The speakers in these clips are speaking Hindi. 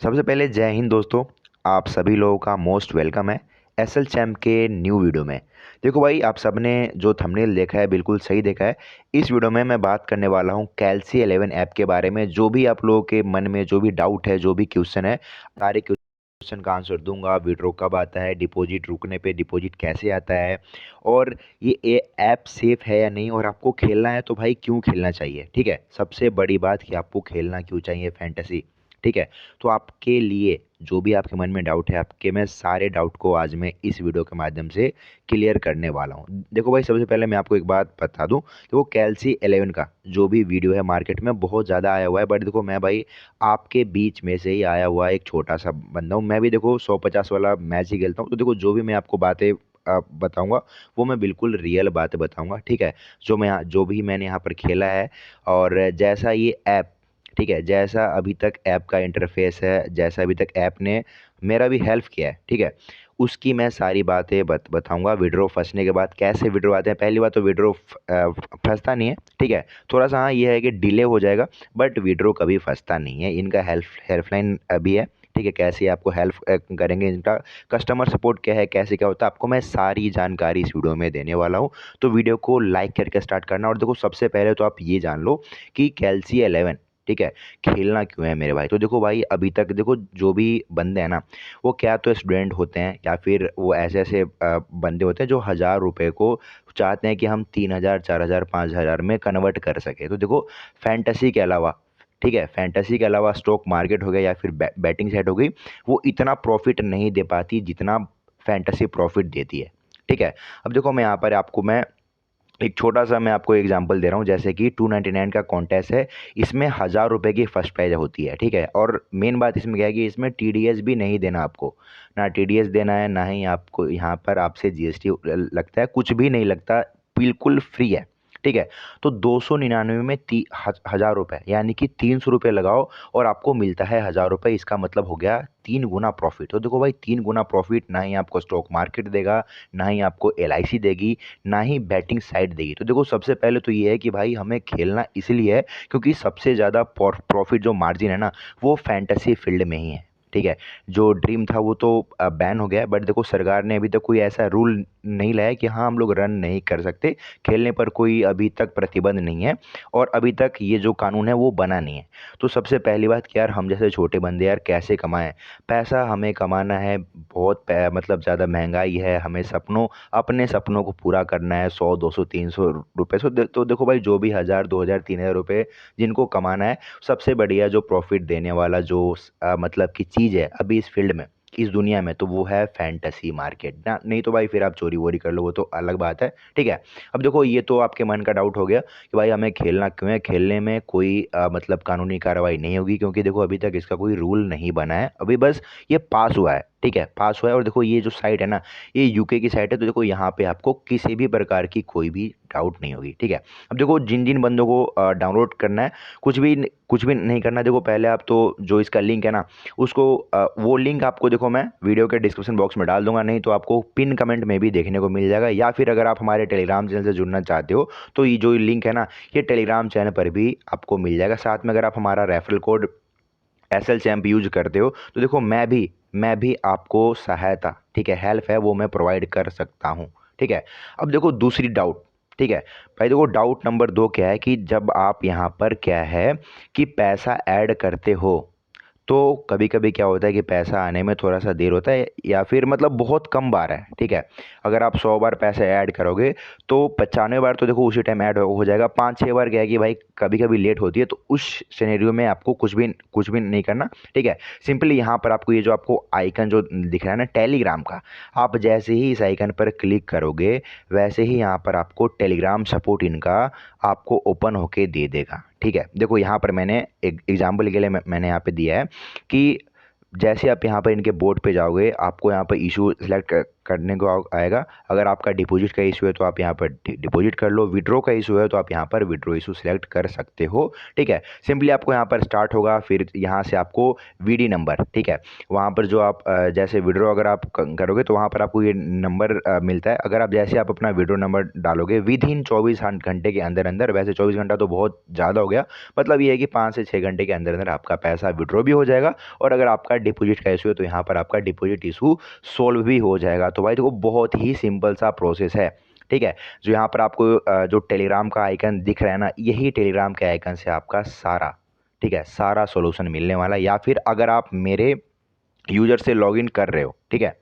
सबसे पहले जय हिंद दोस्तों। आप सभी लोगों का मोस्ट वेलकम है एसएल चैम्प के न्यू वीडियो में। देखो भाई, आप सबने जो थंबनेल देखा है बिल्कुल सही देखा है। इस वीडियो में मैं बात करने वाला हूँ कैल्सी 11 ऐप के बारे में। जो भी आप लोगों के मन में जो भी डाउट है, जो भी क्वेश्चन है, सारे क्वेश्चन का आंसर दूंगा। विड्रॉ कब आता है, डिपॉजिट रुकने पे डिपॉजिट कैसे आता है, और ये ऐप सेफ है या नहीं, और आपको खेलना है तो भाई क्यों खेलना चाहिए। ठीक है, सबसे बड़ी बात कि आपको खेलना क्यों चाहिए फैंटेसी। ठीक है, तो आपके लिए जो भी आपके मन में डाउट है, आपके मैं सारे डाउट को आज मैं इस वीडियो के माध्यम से क्लियर करने वाला हूँ। देखो भाई, सबसे पहले मैं आपको एक बात बता दूं कि वो कैल्सी 11 का जो भी वीडियो है मार्केट में बहुत ज़्यादा आया हुआ है, बट देखो मैं भाई आपके बीच में से ही आया हुआ एक छोटा सा बंदा हूँ। मैं भी देखो 150 वाला मैच ही खेलता हूँ, तो देखो जो भी मैं आपको बातें बताऊंगा वो मैं बिल्कुल रियल बातें बताऊंगा। ठीक है, जो भी मैंने यहाँ पर खेला है, और जैसा ये ऐप, ठीक है, जैसा अभी तक ऐप का इंटरफेस है, जैसा अभी तक ऐप ने मेरा भी हेल्प किया है, ठीक है, उसकी मैं सारी बातें बताऊंगा। विड्रॉ फंसने के बाद कैसे विड्रॉ आते हैं। पहली बात तो विड्रॉ फंसता नहीं है, ठीक है, थोड़ा सा हाँ ये है कि डिले हो जाएगा, बट विड्रॉ कभी फंसता नहीं है। इनका हेल्पलाइन अभी है, ठीक है, कैसे आपको हेल्प करेंगे, इनका कस्टमर सपोर्ट क्या है, कैसे क्या होता है, आपको मैं सारी जानकारी इस वीडियो में देने वाला हूँ। तो वीडियो को लाइक करके स्टार्ट करना। और देखो सबसे पहले तो आप ये जान लो कि कैल्सी 11, ठीक है, खेलना क्यों है मेरे भाई। तो देखो भाई, अभी तक देखो जो भी बंदे हैं ना, वो क्या तो स्टूडेंट होते हैं, या फिर वो ऐसे ऐसे बंदे होते हैं जो 1,000 रुपए को चाहते हैं कि हम 3,000, 4,000, 5,000 में कन्वर्ट कर सके। तो देखो फैंटेसी के अलावा, ठीक है, फैंटेसी के अलावा स्टॉक मार्केट हो गया या फिर बैटिंग साइट हो गई, वो इतना प्रॉफिट नहीं दे पाती जितना फैंटेसी प्रॉफिट देती है। ठीक है, अब देखो मैं यहाँ पर आपको मैं एक छोटा सा मैं आपको एग्जांपल दे रहा हूँ। जैसे कि 299 का कॉन्टेस्ट है, इसमें 1,000 रुपए की फर्स्ट प्राइज होती है। ठीक है, और मेन बात इसमें क्या है कि इसमें टीडीएस भी नहीं देना आपको, ना टीडीएस देना है, ना ही आपको यहाँ पर आपसे जीएसटी लगता है, कुछ भी नहीं लगता, बिल्कुल फ्री है। ठीक है, तो 299 में 1,000 रुपये यानी कि 300 रुपये लगाओ और आपको मिलता है 1,000 रुपये। इसका मतलब हो गया 3 गुना प्रॉफिट। तो देखो भाई, 3 गुना प्रॉफिट ना ही आपको स्टॉक मार्केट देगा, ना ही आपको एलआईसी देगी, ना ही बैटिंग साइट देगी। तो देखो सबसे पहले तो ये है कि भाई हमें खेलना इसलिए है क्योंकि सबसे ज़्यादा प्रॉफिट जो मार्जिन है ना, वो फैंटेसी फील्ड में ही है। ठीक है, जो ड्रीम था वो तो बैन हो गया है, बट देखो सरकार ने अभी तक कोई ऐसा रूल नहीं लाया कि हाँ हम लोग रन नहीं कर सकते, खेलने पर कोई अभी तक प्रतिबंध नहीं है, और अभी तक ये जो कानून है वो बना नहीं है। तो सबसे पहली बात कि यार हम जैसे छोटे बंदे यार कैसे कमाएं पैसा, हमें कमाना है, बहुत मतलब ज़्यादा महंगाई है, हमें अपने सपनों को पूरा करना है, 100, 200, 300 रुपये। तो देखो भाई, जो भी 1,000, 2,000, 3,000 रुपये जिनको कमाना है, सबसे बढ़िया जो प्रॉफिट देने वाला जो मतलब की चीज़ है अभी इस फील्ड में, इस दुनिया में, तो वो है फैंटेसी मार्केट ना। नहीं तो भाई फिर आप चोरी वोरी कर लो, वो तो अलग बात है। ठीक है, अब देखो ये तो आपके मन का डाउट हो गया कि भाई हमें खेलना क्यों है। खेलने में कोई मतलब कानूनी कार्रवाई नहीं होगी, क्योंकि देखो अभी तक इसका कोई रूल नहीं बना है, अभी बस ये पास हुआ है। ठीक है, पास हुआ है। और देखो ये जो साइट है ना, ये यूके की साइट है, तो देखो यहाँ पे आपको किसी भी प्रकार की कोई भी डाउट नहीं होगी। ठीक है, अब देखो जिन जिन बंदों को डाउनलोड करना है, कुछ भी नहीं करना। देखो पहले आप तो जो इसका लिंक है ना, उसको वो लिंक आपको देखो मैं वीडियो के डिस्क्रिप्शन बॉक्स में डाल दूंगा, नहीं तो आपको पिन कमेंट में भी देखने को मिल जाएगा, या फिर अगर आप हमारे टेलीग्राम चैनल से जुड़ना चाहते हो तो ये जो लिंक है ना, ये टेलीग्राम चैनल पर भी आपको मिल जाएगा। साथ में अगर आप हमारा referral code SL champ use करते हो तो देखो मैं भी आपको सहायता, ठीक है, हेल्प है, वो मैं प्रोवाइड कर सकता हूँ। ठीक है, अब देखो दूसरी डाउट, ठीक है भाई, देखो डाउट नंबर 2 क्या है कि जब आप यहाँ पर क्या है कि पैसा ऐड करते हो, तो कभी कभी क्या होता है कि पैसा आने में थोड़ा सा देर होता है, या फिर मतलब बहुत कम बार है। ठीक है, अगर आप 100 बार पैसे ऐड करोगे तो 95 बार तो देखो उसी टाइम ऐड हो जाएगा। 5-6 बार क्या है कि भाई कभी कभी लेट होती है, तो उस सिनेरियो में आपको कुछ भी नहीं करना। ठीक है, सिंपली यहाँ पर आपको ये जो आपको आइकन जो दिख रहा है ना टेलीग्राम का, आप जैसे ही इस आइकन पर क्लिक करोगे, वैसे ही यहाँ पर आपको टेलीग्राम सपोर्ट इनका आपको ओपन होके दे देगा। ठीक है, देखो यहाँ पर मैंने एक एग्जाम्पल के लिए मैंने यहाँ पे दिया है कि जैसे आप यहाँ पर इनके बोर्ड पे जाओगे, आपको यहाँ पर इशू सेलेक्ट करने को आएगा। अगर आपका डिपॉजिट का इशू है तो आप यहाँ पर डिपॉजिट कर लो, विड्रॉ का इशू है तो आप यहाँ पर विड्रॉ इशू सेलेक्ट कर सकते हो। ठीक है, सिंपली आपको यहाँ पर स्टार्ट होगा, फिर यहाँ से आपको वीडी नंबर, ठीक है, वहाँ पर जो आप जैसे विड्रॉ अगर आप करोगे तो वहाँ पर आपको ये नंबर मिलता है। अगर आप जैसे आप अपना विड्रॉ नंबर डालोगे विद इन 24 घंटे के अंदर अंदर, वैसे 24 घंटा तो बहुत ज़्यादा हो गया, मतलब ये है कि 5 से 6 घंटे के अंदर अंदर आपका पैसा विड्रॉ भी हो जाएगा। और अगर आपका डिपॉजिट का इशू है तो यहाँ पर आपका डिपॉजिट इशू सोल्व भी हो जाएगा। तो भाई देखो बहुत ही सिंपल सा प्रोसेस है। ठीक है, जो यहाँ पर आपको जो टेलीग्राम का आइकन दिख रहा है ना, यही टेलीग्राम के आइकन से आपका सारा, ठीक है, सारा सॉल्यूशन मिलने वाला है। या फिर अगर आप मेरे यूजर से लॉगिन कर रहे हो, ठीक है,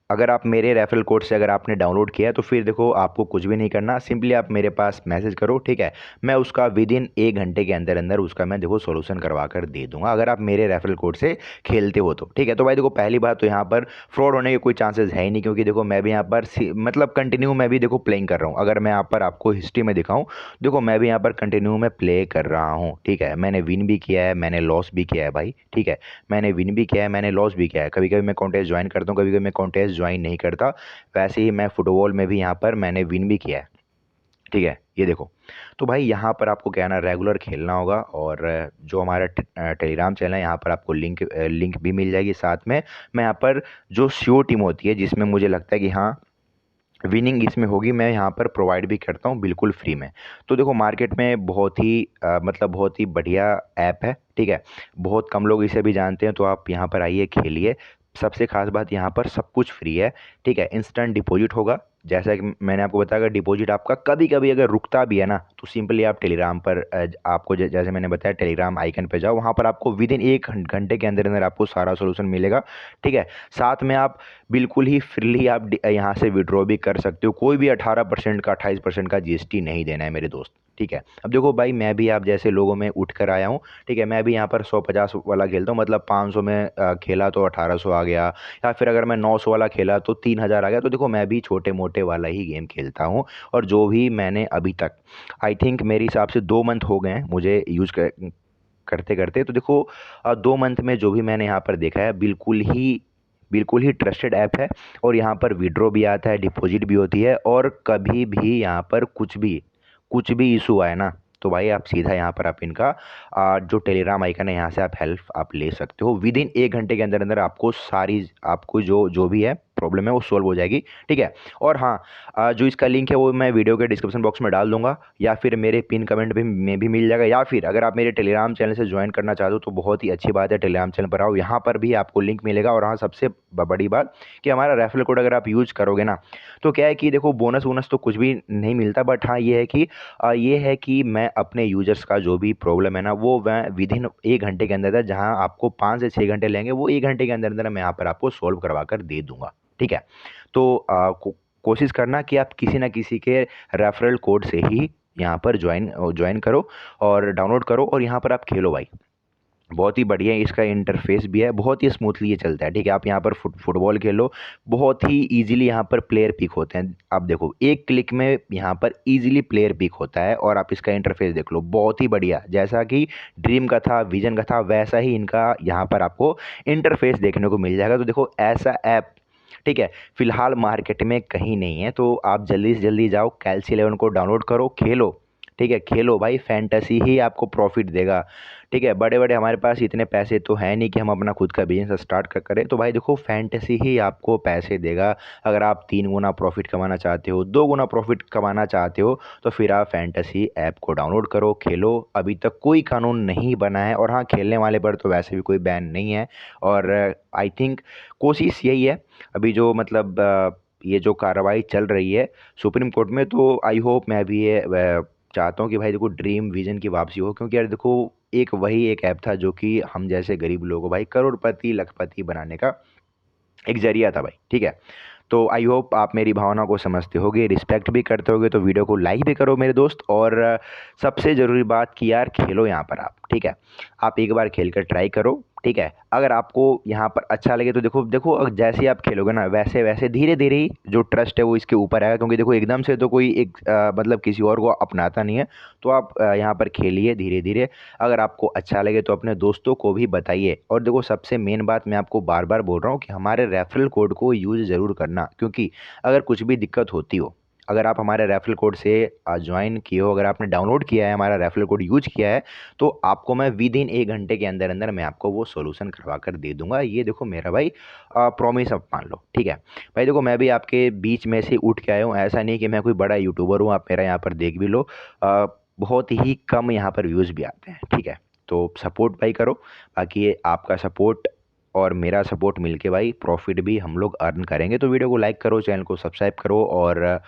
अगर आप मेरे रेफरल कोड से अगर आपने डाउनलोड किया है तो फिर देखो आपको कुछ भी नहीं करना, सिंपली आप मेरे पास मैसेज करो, ठीक है, मैं उसका विद इन 1 घंटे के अंदर अंदर उसका मैं देखो सॉल्यूशन करवा कर दे दूंगा, अगर आप मेरे रेफरल कोड से खेलते हो तो। ठीक है, तो भाई देखो पहली बात तो यहाँ पर फ्रॉड होने के कोई चांसेस है ही नहीं, क्योंकि देखो मैं भी यहाँ पर मतलब कंटिन्यू मैं भी देखो प्लेइंग कर रहा हूँ। अगर मैं यहाँ पर आपको हिस्ट्री में दिखाऊँ, देखो मैं भी यहाँ पर कंटिन्यू में प्ले कर रहा हूँ। ठीक है, मैंने विन भी किया है, मैंने लॉस भी किया है भाई। ठीक है, मैंने विन भी किया है, मैंने लॉस भी किया है। कभी कभी मैं कॉन्टेस्ट ज्वाइन करता हूँ, कभी कभी मैं कॉन्टेस्ट ज्वाइन नहीं करता। वैसे ही मैं फुटबॉल में भी यहाँ पर मैंने विन भी किया है। ठीक है, ये देखो। तो भाई यहाँ पर आपको क्या है ना, रेगुलर खेलना होगा। और जो हमारा टेलीग्राम चैनल है यहाँ पर आपको लिंक भी मिल जाएगी साथ में। मैं यहाँ पर जो श्योर टीम होती है जिसमें मुझे लगता है कि हाँ विनिंग इसमें होगी, मैं यहाँ पर प्रोवाइड भी करता हूँ बिल्कुल फ्री में। तो देखो मार्केट में बहुत ही मतलब बहुत ही बढ़िया ऐप है। ठीक है, बहुत कम लोग इसे भी जानते हैं, तो आप यहाँ पर आइए खेलिए। सबसे खास बात यहाँ पर सब कुछ फ्री है। ठीक है, इंस्टेंट डिपॉजिट होगा, जैसा कि मैंने आपको बताया। अगर डिपॉजिट आपका कभी कभी अगर रुकता भी है ना, तो सिंपली आप टेलीग्राम पर आपको जैसे मैंने बताया टेलीग्राम आइकन पे जाओ, वहाँ पर आपको विद इन 1 घंटे के अंदर अंदर आपको सारा सोल्यूशन मिलेगा। ठीक है, साथ में आप बिल्कुल ही फ्रीली आप यहाँ से विड्रॉ भी कर सकते हो। कोई भी 18% का 28% का जीएसटी नहीं देना है मेरे दोस्त। ठीक है, अब देखो भाई मैं भी आप जैसे लोगों में उठ कर आया हूँ। ठीक है, मैं भी यहाँ पर 150 वाला खेलता हूँ, मतलब 500 में खेला तो 1800 आ गया, या फिर अगर मैं 900 वाला खेला तो 3000 आ गया। तो देखो मैं भी छोटे मोटे वाला ही गेम खेलता हूँ। और जो भी मैंने अभी तक, आई थिंक मेरे हिसाब से 2 मंथ हो गए हैं मुझे यूज करते करते। तो देखो 2 मंथ में जो भी मैंने यहाँ पर देखा है, बिल्कुल ही ट्रस्टेड ऐप है। और यहाँ पर विड्रॉ भी आता है, डिपॉजिट भी होती है। और कभी भी यहाँ पर कुछ भी इशू आए ना, तो भाई आप सीधा यहाँ पर आप इनका जो टेलीग्राम आइकन है यहाँ से आप हेल्प आप ले सकते हो। विद इन 1 घंटे के अंदर अंदर आपको सारी आपको जो जो भी है प्रॉब्लम है वो सॉल्व हो जाएगी। ठीक है, और हाँ जो इसका लिंक है वो मैं वीडियो के डिस्क्रिप्शन बॉक्स में डाल दूंगा, या फिर मेरे पिन कमेंट में भी मिल जाएगा। या फिर अगर आप मेरे टेलीग्राम चैनल से ज्वाइन करना चाहते हो तो बहुत ही अच्छी बात है, टेलीग्राम चैनल पर आओ, यहाँ पर भी आपको लिंक मिलेगा। और हाँ सबसे बड़ी बात कि हमारा रेफरल कोड अगर आप यूज करोगे ना, तो क्या है कि देखो बोनस वोनस तो कुछ भी नहीं मिलता, बट हाँ ये है कि मैं अपने यूजर्स का जो भी प्रॉब्लम है ना, वो मैं विद इन 1 घंटे के अंदर जहाँ आपको 5 से 6 घंटे लेंगे, वो 1 घंटे के अंदर अंदर मैं यहाँ पर आपको सोल्व करवा कर दे दूंगा। ठीक है, तो कोशिश करना कि आप किसी ना किसी के रेफरल कोड से ही यहाँ पर ज्वाइन करो और डाउनलोड करो, और यहाँ पर आप खेलो भाई। बहुत ही बढ़िया इसका इंटरफेस भी है, बहुत ही स्मूथली ये चलता है। ठीक है, आप यहाँ पर फुटबॉल खेलो, बहुत ही इजीली यहाँ पर प्लेयर पिक होते हैं। आप देखो एक क्लिक में यहाँ पर इजीली प्लेयर पिक होता है। और आप इसका इंटरफेस देख लो, बहुत ही बढ़िया, जैसा कि ड्रीम का था, विजन का था, वैसा ही इनका यहाँ पर आपको इंटरफेस देखने को मिल जाएगा। तो देखो ऐसा ऐप, ठीक है, फिलहाल मार्केट में कहीं नहीं है। तो आप जल्दी से जल्दी जाओ, कैल्सी 11 को डाउनलोड करो, खेलो। ठीक है, खेलो भाई, फैंटेसी ही आपको प्रॉफिट देगा। ठीक है, बड़े बड़े हमारे पास इतने पैसे तो है नहीं कि हम अपना खुद का बिजनेस स्टार्ट करें। तो भाई देखो फैंटेसी ही आपको पैसे देगा। अगर आप 3 गुना प्रॉफिट कमाना चाहते हो, 2 गुना प्रॉफिट कमाना चाहते हो, तो फिर आप फैंटेसी ऐप को डाउनलोड करो, खेलो। अभी तक कोई कानून नहीं बना है, और हाँ खेलने वाले पर तो वैसे भी कोई बैन नहीं है। और आई थिंक कोशिश यही है, अभी जो मतलब ये जो कार्रवाई चल रही है सुप्रीम कोर्ट में, तो आई होप मैं भी ये चाहता हूँ कि भाई देखो ड्रीम विजन की वापसी हो। क्योंकि यार देखो वही एक ऐप था जो कि हम जैसे गरीब लोगों को भाई करोड़पति लखपति बनाने का एक जरिया था भाई। ठीक है, तो आई होप आप मेरी भावना को समझते होगे, रिस्पेक्ट भी करते होगे। तो वीडियो को लाइक भी करो मेरे दोस्त। और सबसे ज़रूरी बात कि यार खेलो यहाँ पर आप। ठीक है, आप एक बार खेल कर ट्राई करो। ठीक है। अगर आपको यहाँ पर अच्छा लगे तो देखो देखो जैसे ही आप खेलोगे ना वैसे वैसे धीरे धीरे ही जो ट्रस्ट है वो इसके ऊपर आएगा, क्योंकि देखो एकदम से तो कोई एक मतलब किसी और को अपनाता नहीं है। तो आप यहाँ पर खेलिए धीरे धीरे। अगर आपको अच्छा लगे तो अपने दोस्तों को भी बताइए। और देखो सबसे मेन बात मैं आपको बार बार बोल रहा हूँ कि हमारे रेफरल कोड को यूज़ ज़रूर करना, क्योंकि अगर कुछ भी दिक्कत होती हो, अगर आप हमारे रेफरल कोड से ज्वाइन किए हो, अगर आपने डाउनलोड किया है हमारा रेफरल कोड यूज किया है, तो आपको मैं विद इन 1 घंटे के अंदर अंदर मैं आपको वो सोल्यूशन करवा कर दे दूंगा। ये देखो मेरा भाई प्रॉमिस आप मान लो, ठीक है। भाई देखो मैं भी आपके बीच में से उठ के आया हूँ, ऐसा नहीं कि मैं कोई बड़ा यूट्यूबर हूँ। आप मेरा यहाँ पर देख भी लो, बहुत ही कम यहाँ पर व्यूज़ भी आते हैं, ठीक है। तो सपोर्ट भाई करो, बाकी ये आपका सपोर्ट और मेरा सपोर्ट मिलके भाई प्रॉफिट भी हम लोग अर्न करेंगे। तो वीडियो को लाइक करो, चैनल को सब्सक्राइब करो, और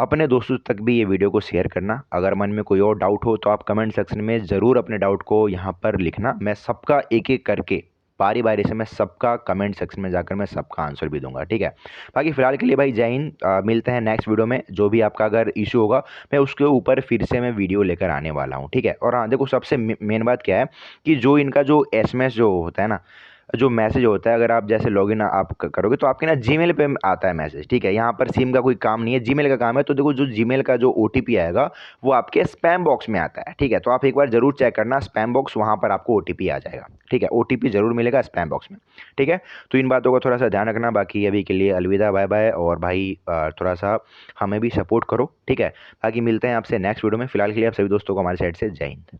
अपने दोस्तों तक भी ये वीडियो को शेयर करना। अगर मन में कोई और डाउट हो तो आप कमेंट सेक्शन में ज़रूर अपने डाउट को यहाँ पर लिखना। मैं सबका एक एक करके बारी बारी से मैं सबका कमेंट सेक्शन में जाकर मैं सबका आंसर भी दूंगा, ठीक है। बाकी फिलहाल के लिए भाई जय हिंद। मिलते हैं नेक्स्ट वीडियो में। जो भी आपका अगर इशू होगा मैं उसके ऊपर फिर से मैं वीडियो लेकर आने वाला हूँ, ठीक है। और हाँ देखो सबसे मेन बात क्या है कि जो इनका जो एसएमएस जो होता है ना, जो मैसेज होता है, अगर आप जैसे लॉगिन आप करोगे तो आपके ना जीमेल पे आता है मैसेज, ठीक है। यहाँ पर सिम का कोई काम नहीं है, जीमेल का काम है। तो देखो जो जीमेल का जो ओटीपी आएगा वो आपके स्पैम बॉक्स में आता है, ठीक है। तो आप एक बार जरूर चेक करना स्पैम बॉक्स, वहाँ पर आपको ओटीपी आ जाएगा, ठीक है। ओटीपी जरूर मिलेगा स्पैम बॉक्स में, ठीक है। तो इन बातों का थोड़ा सा ध्यान रखना। बाकी अभी के लिए अलविदा, बाय बाय। और भाई थोड़ा सा हमें भी सपोर्ट करो, ठीक है। बाकी मिलते हैं आपसे नेक्स्ट वीडियो में। फिलहाल के लिए आप सभी दोस्तों को हमारी साइड से जय हिंद।